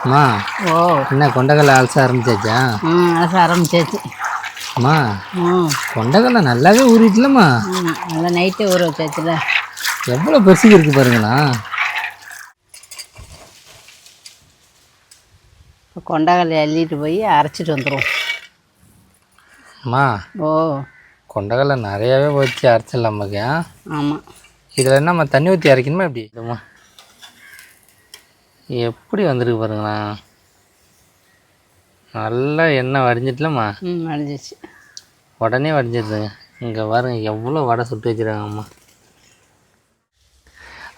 அம்மா ஓ என்ன கொண்டக்கடலை அலச ஆரம்பிச்சாச்சா? அலச ஆரம்பிச்சாச்சு. அம்மா ம் கொண்டக்கடலை நல்லாவே ஊறிட்டுலம்மா. ஆமாம், நல்லா நைட்டே ஊற வச்சாச்சுல. எவ்வளோ பெருசுக்கு இருக்கு பாருங்களா. இப்போ கொண்டக்கடலை அள்ளிட்டு போய் அரைச்சிட்டு வந்துடுவோம். அம்மா ஓ கொண்டக்கடலை நிறையாவே வச்சு அரைச்சிடலாம் நமக்கு. ஆமாம், இதில் என்னம்மா தண்ணி ஊற்றி அரைக்கணுமா எப்படி? இல்லைம்மா எப்படி வந்துருக்கு பாருங்களா. நல்லா எண்ணெய் வடிஞ்சிட்டலம்மா. அடைஞ்சிச்சு. உடனே வடிஞ்சிடுதுங்க. இங்கே பாருங்க எவ்வளோ வடை சுட்டு வச்சுருக்காங்கம்மா.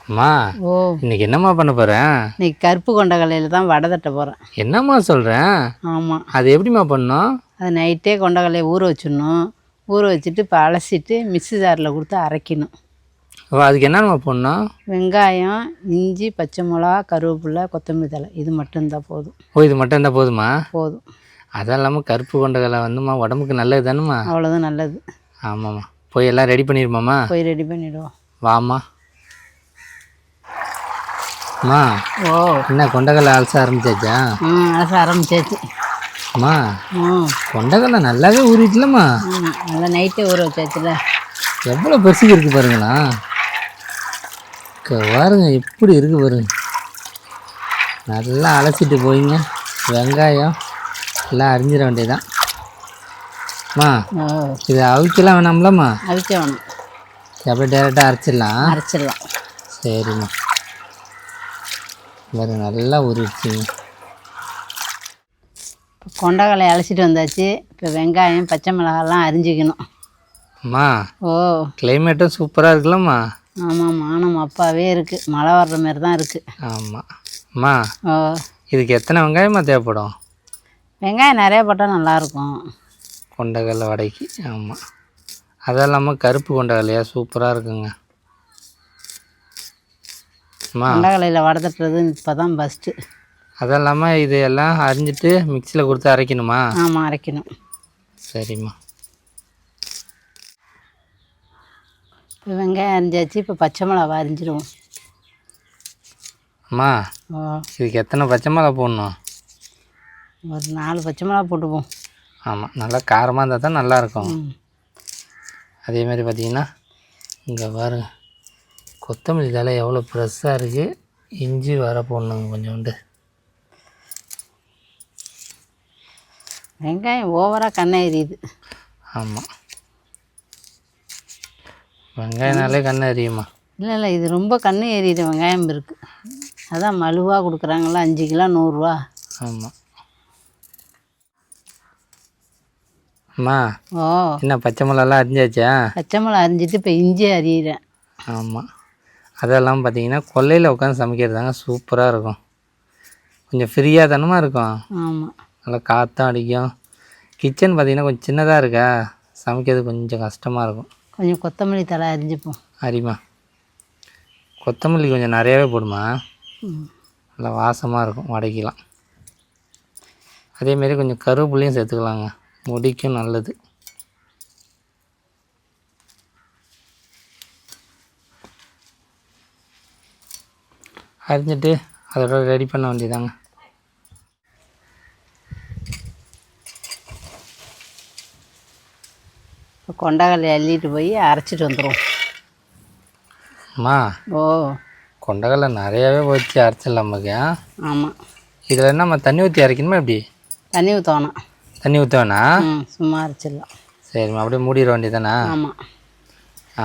அம்மா ஓ இன்னைக்கு என்னம்மா பண்ண போகிறேன்? இன்னைக்கு கருப்பு கொண்டக்கடலையில் தான் வடை தட்ட போகிறேன். என்னம்மா சொல்கிறேன்? ஆமாம், அது எப்படிம்மா பண்ணோம்? அது நைட்டே கொண்டக்கடலையை ஊற வச்சிடணும். ஊற வச்சுட்டு இப்போ அலசிட்டு மிக்ஸி ஜாரில் கொடுத்து அரைக்கணும். ஓ அதுக்கு என்னம்மா பண்ணணும்? வெங்காயம், இஞ்சி, பச்சை மிளகா, கருவேப்பிலை, கொத்தமல்லி தழை இது மட்டும் இருந்தால் போதும். ஓ இது மட்டும் இருந்தால் போதுமா? போதும். அதெல்லாம் இல்லாமல் கருப்பு கொண்டக்கடலை வந்துமா உடம்புக்கு நல்லது தானேம்மா? அவ்வளோதான் நல்லது. ஆமாம்மா போய் எல்லாம் ரெடி பண்ணிடுமாம்மா. போய் ரெடி பண்ணிவிடுவோம். வாம்மா. அம்மா ஓ என்ன கொண்டக்கடலை அலச ஆரம்பிச்சாச்சா? அலச ஆரம்பிச்சாச்சு. அம்மா ம் கொண்டக்கடலை நல்லாவே ஊறிட்டுலம்மா. ஆமாம், நல்லா நைட்டே ஊற வச்சாச்சுல. எவ்வளோ பெருசுக்கு இருக்குது பாருங்களா. பாருங்க எப்படி இருக்குது பாருங்க. நல்லா அலசிட்டு போயிங்க வெங்காயம் எல்லாம் அரிஞ்சிட வேண்டியதுதான். அம்மா ஓ இது அவிக்கலாம் வேணாம்லம்மா? அவிக்க வேணும், அப்படியே டேரெக்டாக அரைச்சிடலாம். அரைச்சிடலாம். சரிம்மா பாருங்க நல்லா ஊறிடுச்சிங்க. இப்போ கொண்டக்கடலை அலசிட்டு வந்தாச்சு. இப்போ வெங்காயம், பச்சை மிளகாலாம் அரிஞ்சிக்கணும். அம்மா ஓ கிளைமேட்டும் சூப்பராக இருக்குல்லம்மா. ஆமாம், மானம் அப்பாவே இருக்குது. மழை வர்ற மாதிரி தான் இருக்குது. ஆமாம். அம்மா ஓ இதுக்கு எத்தனை வெங்காயமாக தேவைப்படும்? வெங்காயம் நிறையா போட்டால் நல்லாயிருக்கும் கொண்டக்கடலை வடைக்கு. ஆமாம் அது இல்லாமல் கருப்பு கொண்டக்கடலையா சூப்பராக இருக்குங்க. அம்மா கொண்டக்கடலையில் வடை தட்டுறது இப்போ தான் ஃபஸ்ட்டு. அது இல்லாமல் இது எல்லாம் அரிஞ்சிட்டு மிக்சியில் கொடுத்து அரைக்கணுமா? ஆமாம், அரைக்கணும். சரிம்மா. இப்போ வெங்காயம் அரிஞ்சாச்சு. இப்போ பச்சை மிளகா அரிஞ்சிடுவோம். அம்மா ஓ இதுக்கு எத்தனை பச்சை மிளகா போடணும்? ஒரு 4 பச்சை மிளகா போட்டுப்போம். ஆமாம் நல்லா காரமாக இருந்தால் தான் நல்லாயிருக்கும். ம் அதேமாதிரி பார்த்திங்கன்னா இங்கே பாருங்க கொத்தமல்லி தழை எவ்வளோ ஃப்ரெஷ்ஷாக இருக்குது. இஞ்சி வர போடணுங்க கொஞ்சோண்டு. வெங்காயம் ஓவராக கண்ணை எரியுது. ஆமாம் வெங்காயனாலே கண்ணு எரியுமா? இல்லை இல்லை, இது ரொம்ப கண்ணு எரியுது. வெங்காயம் இருக்குது, அதான் மலுவாக கொடுக்குறாங்களா. 5 கிலோ 100 ரூபா. ஆமாம். அம்மா ஓ என்ன பச்சை மிளகாலாம் அரிஞ்சாச்சா? பச்சை மிளகா அரிஞ்சிட்டு இப்போ இஞ்சி அரியிறேன். ஆமாம் அதெல்லாம் பார்த்தீங்கன்னா கொல்லையில் உட்காந்து சமைக்கிறது தாங்க சூப்பராக இருக்கும். கொஞ்சம் ஃப்ரீயாக தானமாக இருக்கும். ஆமாம், நல்லா காற்றும் அடிக்கும். கிச்சன் பார்த்திங்கன்னா கொஞ்சம் சின்னதாக இருக்கா, சமைக்கிறது கொஞ்சம் கஷ்டமாக இருக்கும். கொஞ்சம் கொத்தமல்லி தழை அரிஞ்சுப்போம். அரிமா கொத்தமல்லி கொஞ்சம் நிறையாவே போடுமா, நல்லா வாசமாக இருக்கும் வடைக்கலாம். அதேமாரி கொஞ்சம் கருவேப்பிலையும் சேர்த்துக்கலாங்க, முடிக்கும் நல்லது. அரிஞ்சிட்டு அதோட ரெடி பண்ண வேண்டியதாங்க. இப்போ கொண்டக்கடலை அள்ளிட்டு போய் அரைச்சிட்டு வந்துடுவோம். அம்மா ஓ கொண்டக்கடலை நிறையாவே வச்சு அரைச்சிடலாம் நமக்கு. ஆமாம், இதில் என்னம்மா தண்ணி ஊற்றி அரைக்கணுமா எப்படி? தண்ணி ஊற்றணும். தண்ணி ஊற்ற வேணா? சும்மா அரைச்சிடலாம். சரிம்மா அப்படியே மூடிட வேண்டியதானே? ஆமாம்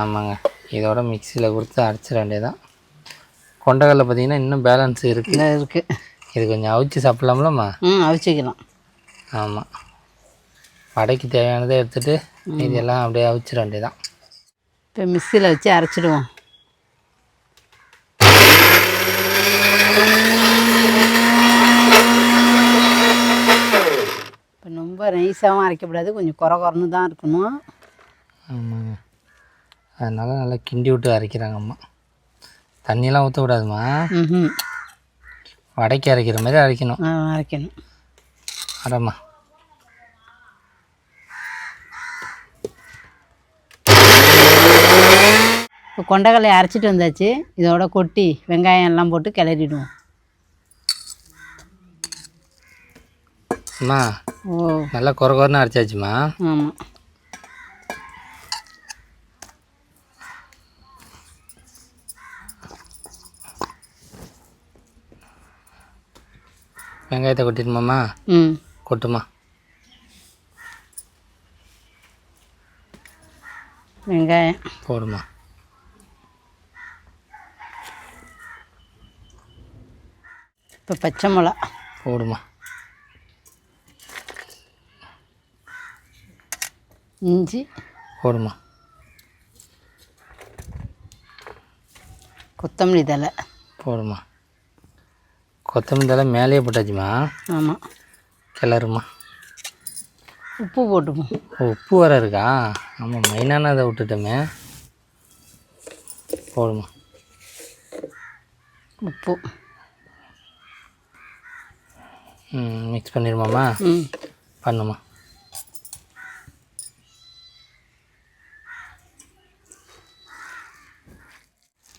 ஆமாங்க இதோட மிக்சியில் கொடுத்து அரைச்சிட வேண்டியதான். கொண்டக்கடலை பார்த்திங்கன்னா இன்னும் பேலன்ஸ் இருக்குது. இருக்குது. இது கொஞ்சம் அவிச்சு சாப்பிட்லாம்லம்மா? அவிச்சிக்கலாம். ஆமாம் வடைக்கு தேவையானதை எடுத்துகிட்டு இதெல்லாம் அப்படியே அவிச்சிட வேண்டியதான். இப்போ மிக்சியில் வச்சு அரைச்சிடுவோம். இப்போ ரொம்ப நைஸாகவும் அரைக்கக்கூடாது, கொஞ்சம் குறன்னு தான் இருக்கணும். ஆமாங்க அதனால் நல்லா கிண்டி விட்டு அரைக்கிறாங்க அம்மா. தண்ணியெல்லாம் ஊற்றக்கூடாதுமா, வடைக்கு அரைக்கிற மாதிரி அரைக்கணும். அரைக்கணும். அடம்மா இப்போ கொண்டக்கடலையை அரைச்சிட்டு வந்தாச்சு. இதோட கொட்டி வெங்காயம் எல்லாம் போட்டு கிளறிடுவோம். அம்மா ஓ நல்லா குறைன்னு அரைச்சாச்சுமா. ஆமாம். வெங்காயத்தை கொட்டிடுமாம்மா? ம் கொட்டுமா. வெங்காயம் போடுமா. இப்போ பச்சை மிளகா போடுமா. இஞ்சி போடுமா. கொத்தமல்லி தழை போடுமா. கொத்தமல்லி தழை மேலேயே போட்டாச்சுமா. ஆமாம். கிளறுமா. உப்பு போட்டுப்போம். உப்பு வர இருக்கா? ஆமாம், மெயினான அதை விட்டுட்டோமே. போடுமா. உப்பு மிக்ஸ் பண்ணிடுமாம்மா? ம் பண்ணுமா.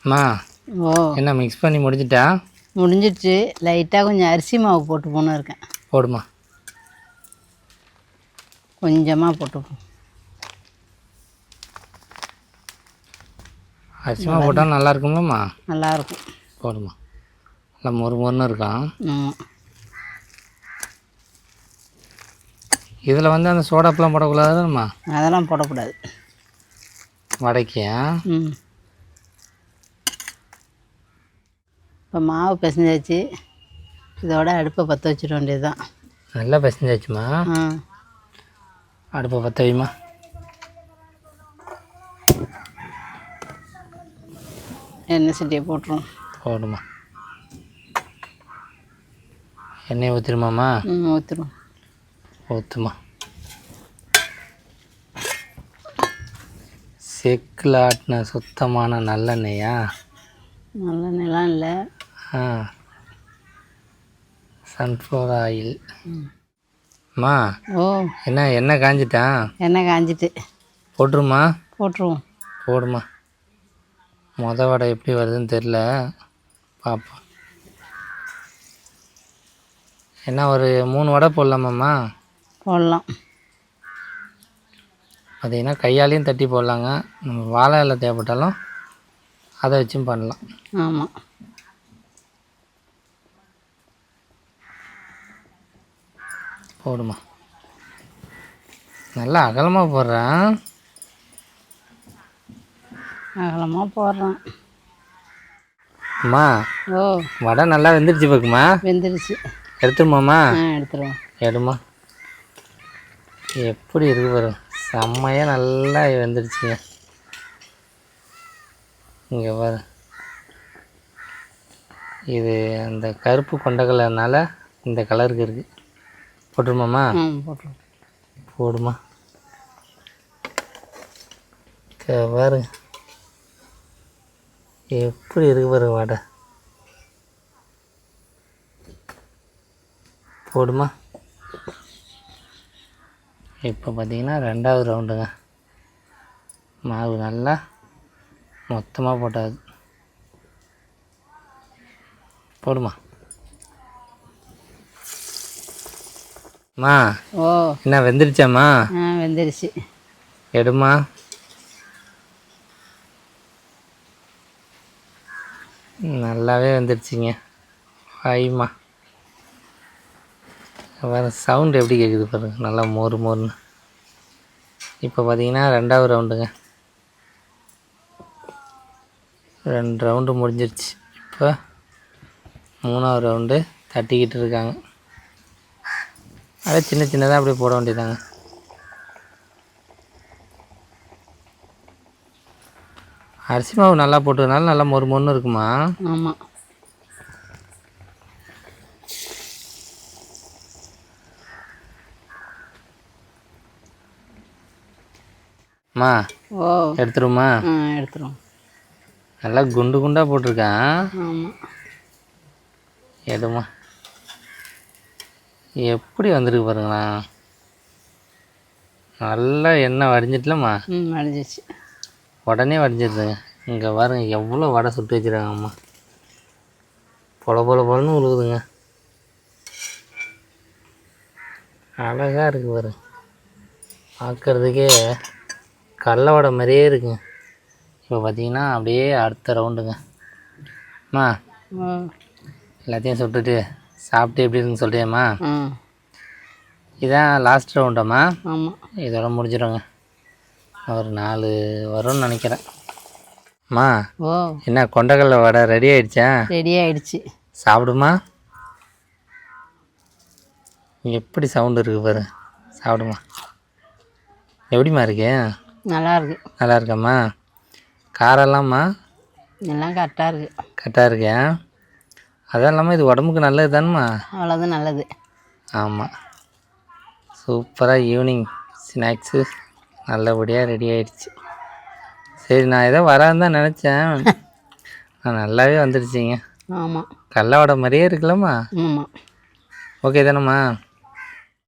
அம்மா ஓ என்ன மிக்ஸ் பண்ணி முடிச்சிட்டா? முடிஞ்சிடுச்சு. லைட்டாக கொஞ்சம் அரிசி மாவு போட்டு போன்னு இருக்கேன். போடுமா. கொஞ்சமாக போட்டுப்போம். அரிசி மாவு போட்டால் நல்லா இருக்கும்லம்மா? நல்லாயிருக்கும். போடுமா. நல்லா மொறு மொறுன்னு இருக்கும். ஆமாம். இதில் வந்து அந்த சோடாப்பெலாம் போடக்கூடாதும்மா? அதெல்லாம் போடக்கூடாது வடைக்கியா? ம். இப்போ மாவு பிசைஞ்சாச்சு. இதோட அடுப்பை பற்ற வச்சிட வேண்டியது தான். நல்லா பிசைஞ்சாச்சுமா. ஆ அடுப்பை பற்ற வைமா. எண்ணெய் சட்டியை போட்டுருவோம். போடுமா. எண்ணெயை ஊற்றிடுமாம்மா? ஊற்றுருவோம். ஊற்றுமா. செக்கில் ஆட்டின சுத்தமான நல்லெண்ணெயா? நல்லெண்ணெய்லாம் இல்லை. Sunflower oil. அம்மா ஓ என்ன எண்ணெய் காஞ்சிட்டான்? எண்ணெய் காஞ்சிட்டு போட்டுருமா. போட்டுருவோம். போடுமா. வடை எப்படி வருதுன்னு தெரில, பார்ப்போம். என்ன ஒரு 3 வடை போடலாமாம்மா? போடலாம். பார்த்திங்கன்னா கையாலையும் தட்டி போடலாங்க. நம்ம வாழை இலை தேவைப்பட்டாலும் அதை வச்சும் பண்ணலாம். ஆமாம். போடுமா. நல்லா அகலமாக போடுறேன். அகலமாக போடுறேன். அம்மா ஓ வடை நல்லா வெந்துடுச்சு பார்க்குமா? வெந்துருச்சு. எடுத்துருமாம்மா? எடுத்துருவோம். எடுமா. எப்படி இருக்கு பாரு, செம்மையாக நல்லா வெந்துடுச்சுங்க. இங்கே பாரு, இது அந்த கருப்பு கொண்டக்கடலைனால இந்த கலருக்கு இருக்குது. போட்டுருமாம்மா? போட்டுருவோம். போடுமா. பாரு எப்படி இருக்கு பாரு வடை. போடுமா. இப்போ பார்த்தீங்கன்னா 2வது ரவுண்டுங்க. மாவு நல்லா மொத்தமாக போட்டாது. போடுமா. அம்மா ஓ என்ன வெந்துருச்சாம்மா? வெந்துருச்சு. எடுமா. நல்லாவே வெந்துருச்சுங்க. ஐமா வேறு சவுண்டு எப்படி கேட்குது பாருங்க, நல்லா மொறு மொறுன்னு. இப்போ பார்த்தீங்கன்னா 2வது ரவுண்டுங்க. 2 ரவுண்டு முடிஞ்சிருச்சு. இப்போ 3வது ரவுண்டு தட்டிக்கிட்டு இருக்காங்க. அதே சின்ன சின்னதாக அப்படியே போட வேண்டியதாங்க. அரிசி மாவு நல்லா போட்டதுனால நல்லா மொறு மொறுன்னு இருக்குமா? ஆமாம். அம்மா ஓ எடுத்துருமா. எடுத்துருவோம். நல்லா குண்டு குண்டாக போட்டிருக்கேன். ஆமாம். எடுமா. எப்படி வந்திருக்கு பாருங்களா, நல்லா எண்ணெய் வடிஞ்சிட்டலம்மா. வடிஞ்சிச்சு. உடனே வடிஞ்சிடுதுங்க. இங்கே பாருங்க எவ்வளோ வடை சுட்டு வச்சுருக்காங்கம்மா. பொல பொல பொலன்னு உழுகுதுங்க. அழகாக இருக்குது பாரு, பார்க்குறதுக்கே கடல வடை மாதிரியே இருக்குங்க. இப்போ பார்த்தீங்கன்னா அப்படியே அடுத்த ரவுண்டுங்க. அம்மா எல்லாத்தையும் சுட்டுட்டு சாப்பிட்டு எப்படி இருக்குன்னு சொல்கிறியம்மா? இதான் லாஸ்ட் ரவுண்டாம்மா? ஆமாம், இதோட முடிஞ்சிடுங்க. ஒரு 4 வரும்னு நினைக்கிறேன். அம்மா ஓ என்ன கொண்டக்கடலை வடை ரெடி ஆகிடுச்சா? ரெடி ஆகிடுச்சு. சாப்பிடுமா? எப்படி சவுண்டு இருக்குது பாரு, சாப்பிடுமா. எப்படிம்மா இருக்கு? நல்லா இருக்கு. நல்லா இருக்காம்மா? காரெல்லாம்மா எல்லாம் கரெக்டாக இருக்குது. கரெக்டாக இருக்கேன். அதுவும் இல்லாமல் இது உடம்புக்கு நல்லது தானேம்மா? அவ்வளோதான் நல்லது. ஆமாம், சூப்பராக ஈவினிங் ஸ்நாக்ஸு நல்லபடியாக ரெடி ஆகிடுச்சு. சரி, நான் ஏதோ வரான்னு தான் நினச்சேன். நான் நல்லாவே வந்துடுச்சிங்க. ஆமாம், கடல வடை மாதிரியே இருக்குல்லம்மா? ஆமாம். ஓகே தானேம்மா?